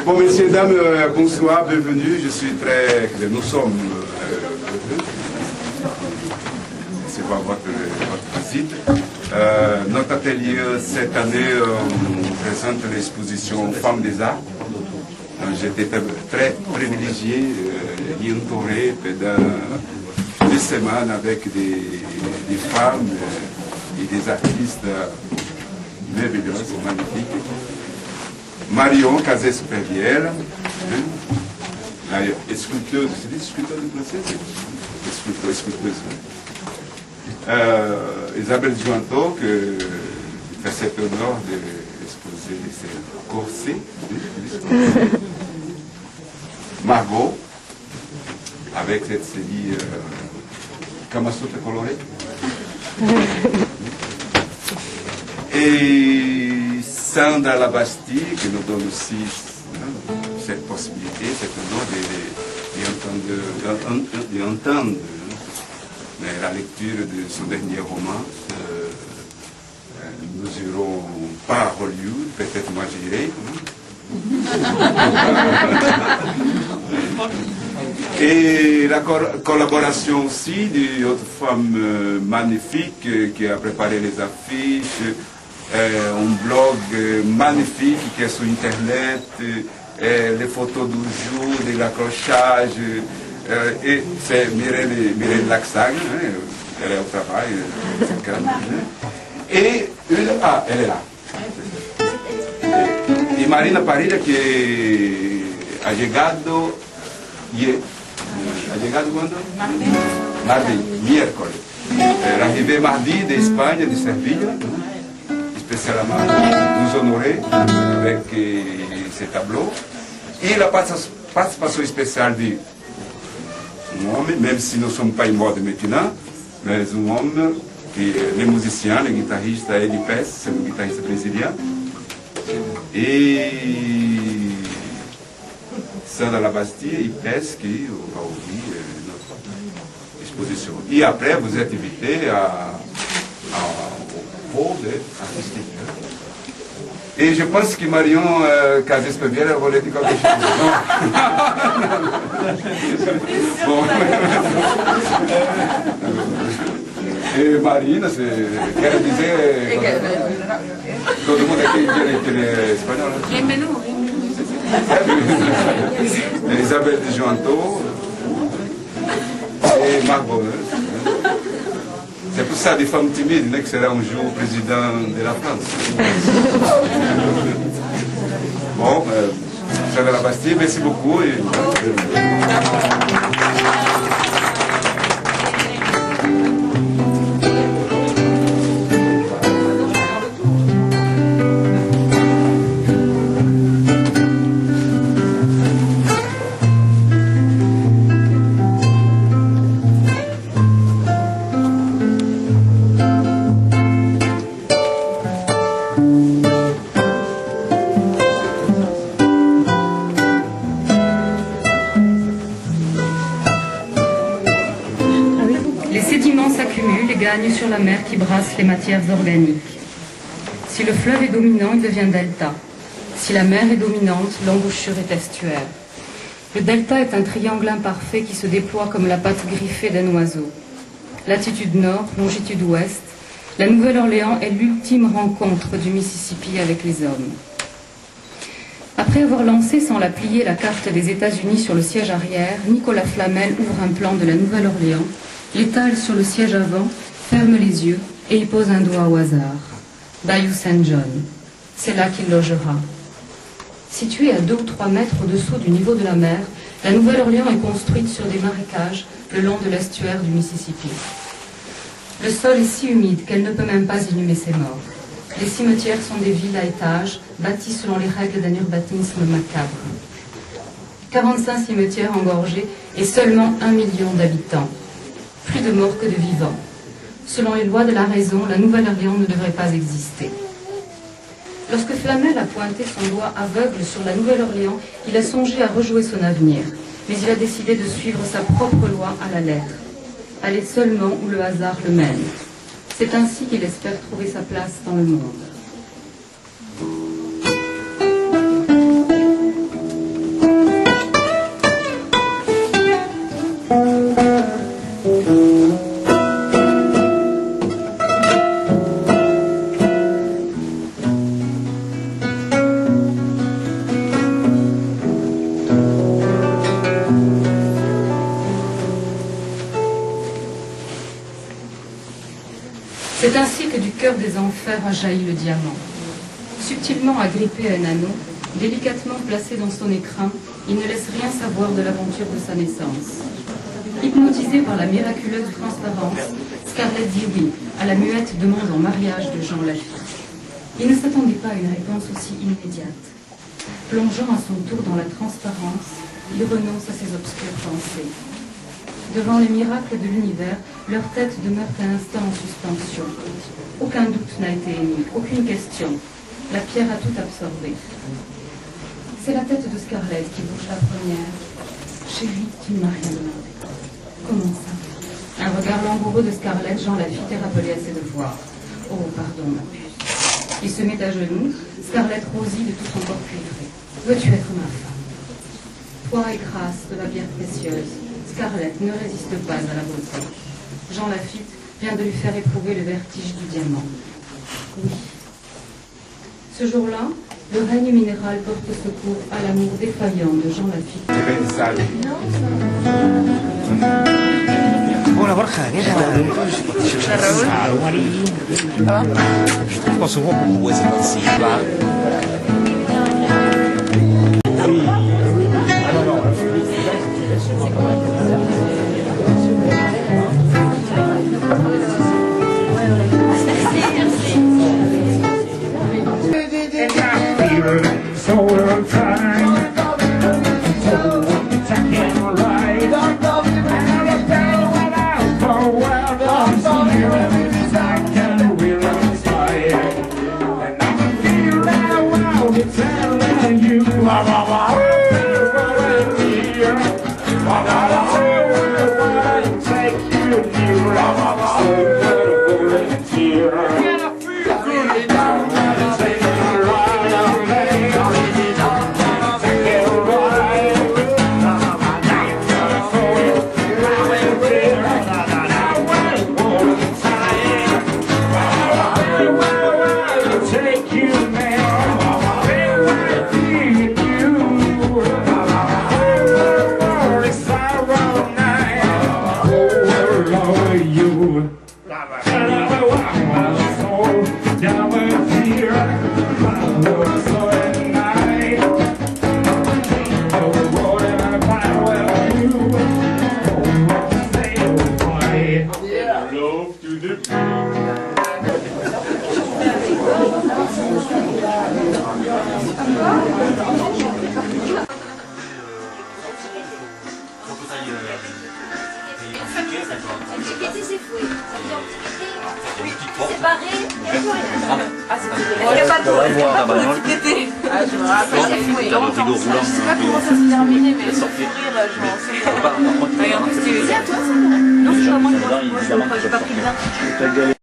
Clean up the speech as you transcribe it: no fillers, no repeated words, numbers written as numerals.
Bon, messieurs, dames, bonsoir, bienvenue. Nous sommes heureux. C'est pas votre visite. Notre atelier, cette année, présente l'exposition Femmes des Arts. J'étais très privilégié d'y entourer pendant 2 semaines avec des femmes et des artistes merveilleuses, magnifiques. Marion Casé-Supervielle, sculpteuse, c'est dit sculpteuse de français? Sculpteuse. Isabelle Jointot, qui fait cet honneur d'exposer ses corsets. Margot, avec cette série Kamasutra colorée. Et Sandra Labastille, qui nous donne aussi cette possibilité, cet honneur d'entendre la lecture de son dernier roman. Nous irons pas à Hollywood, peut-être moi j'irai. Et la collaboration aussi d'une autre femme magnifique qui a préparé les affiches, un blog magnifique qui est sur Internet, les photos du jour, de l'accrochage, et c'est Mireille Laxag, elle est au travail, et elle est là. E Marina Parilla che ha llegado quando? Mardi, miércoles. Arrivé mardi de Espagne, de Sevilla, spécialement nous honorer avec ces tableaux. Et la participation spéciale d'un homme, même si nous ne sommes pas en mode maintenant, mais un homme qui est le musicien, le guitariste Eddie Pes, c'est un guitariste brésilien. Et Sandra Labastille et Pes qui va ouvrir notre exposition. Et après, vous êtes invité au pôle artistique. Et je pense que Marion Casé-Supervielle voulait dire quelque chose. Bon. Et Marina, quer dizer... Todo mundo aqui é espanhol, né? Isabelle de Jointot et Margot. C'est pour ça des femmes timides, né, que será un jour président de la France. Bon, Sandra Labastille, merci beaucoup. Sur la mer qui brasse les matières organiques. Si le fleuve est dominant, il devient delta. Si la mer est dominante, l'embouchure est estuaire. Le delta est un triangle imparfait qui se déploie comme la patte griffée d'un oiseau. Latitude nord, longitude ouest, la Nouvelle-Orléans est l'ultime rencontre du Mississippi avec les hommes. Après avoir lancé sans la plier la carte des États-Unis sur le siège arrière, Nicolas Flamel ouvre un plan de la Nouvelle-Orléans, l'étale sur le siège avant, ferme les yeux et y pose un doigt au hasard. Bayou St. John. C'est là qu'il logera. Située à 2 ou 3 mètres au-dessous du niveau de la mer, la Nouvelle-Orléans est construite sur des marécages le long de l'estuaire du Mississippi. Le sol est si humide qu'elle ne peut même pas inhumer ses morts. Les cimetières sont des villes à étages, bâties selon les règles d'un urbanisme macabre. 45 cimetières engorgés et seulement 1 million d'habitants. Plus de morts que de vivants. Selon les lois de la raison, la Nouvelle-Orléans ne devrait pas exister. Lorsque Flamel a pointé son doigt aveugle sur la Nouvelle-Orléans, il a songé à rejouer son avenir, mais il a décidé de suivre sa propre loi à la lettre. Aller seulement où le hasard le mène. C'est ainsi qu'il espère trouver sa place dans le monde. C'est ainsi que du cœur des enfers a jailli le diamant. Subtilement agrippé à un anneau, délicatement placé dans son écrin, il ne laisse rien savoir de l'aventure de sa naissance. Hypnotisé par la miraculeuse transparence, Scarlett dit oui à la muette demande en mariage de Jean Lafitte. Il ne s'attendait pas à une réponse aussi immédiate. Plongeant à son tour dans la transparence, il renonce à ses obscures pensées. Devant les miracles de l'univers, leur tête demeure un instant en suspension. Aucun doute n'a été émis, aucune question. La pierre a tout absorbé. C'est la tête de Scarlett qui bouge la première. Chérie, tu ne m'as rien demandé. Comment ça? Un regard langoureux de Scarlett, Jean Lafitte est rappelé à ses devoirs. Oh, pardon, ma puce. Il se met à genoux, Scarlett rosit de tout son corps cuivré. Veux-tu être ma femme? Poids et grâce de la pierre précieuse, Scarlett ne résiste pas à la beauté. Jean Lafitte vient de lui faire éprouver le vertige du diamant. Oui. Ce jour-là, le règne minéral porte secours à l'amour défaillant de Jean Lafitte. Hola Borja, ¿qué tal? Raúl. Je pense souvent pour c'est ainsi. C'est fouet. C'est barré, il n'y a plus rien. Il n'y a pas d'antiquité. Je me rappelle, c'est fouet. Je ne sais pas comment ça s'est terminé, mais sans rire, je m'en sais. Et en plus, tu es toi, ça? Non, c'est pas moi, j'ai pas pris de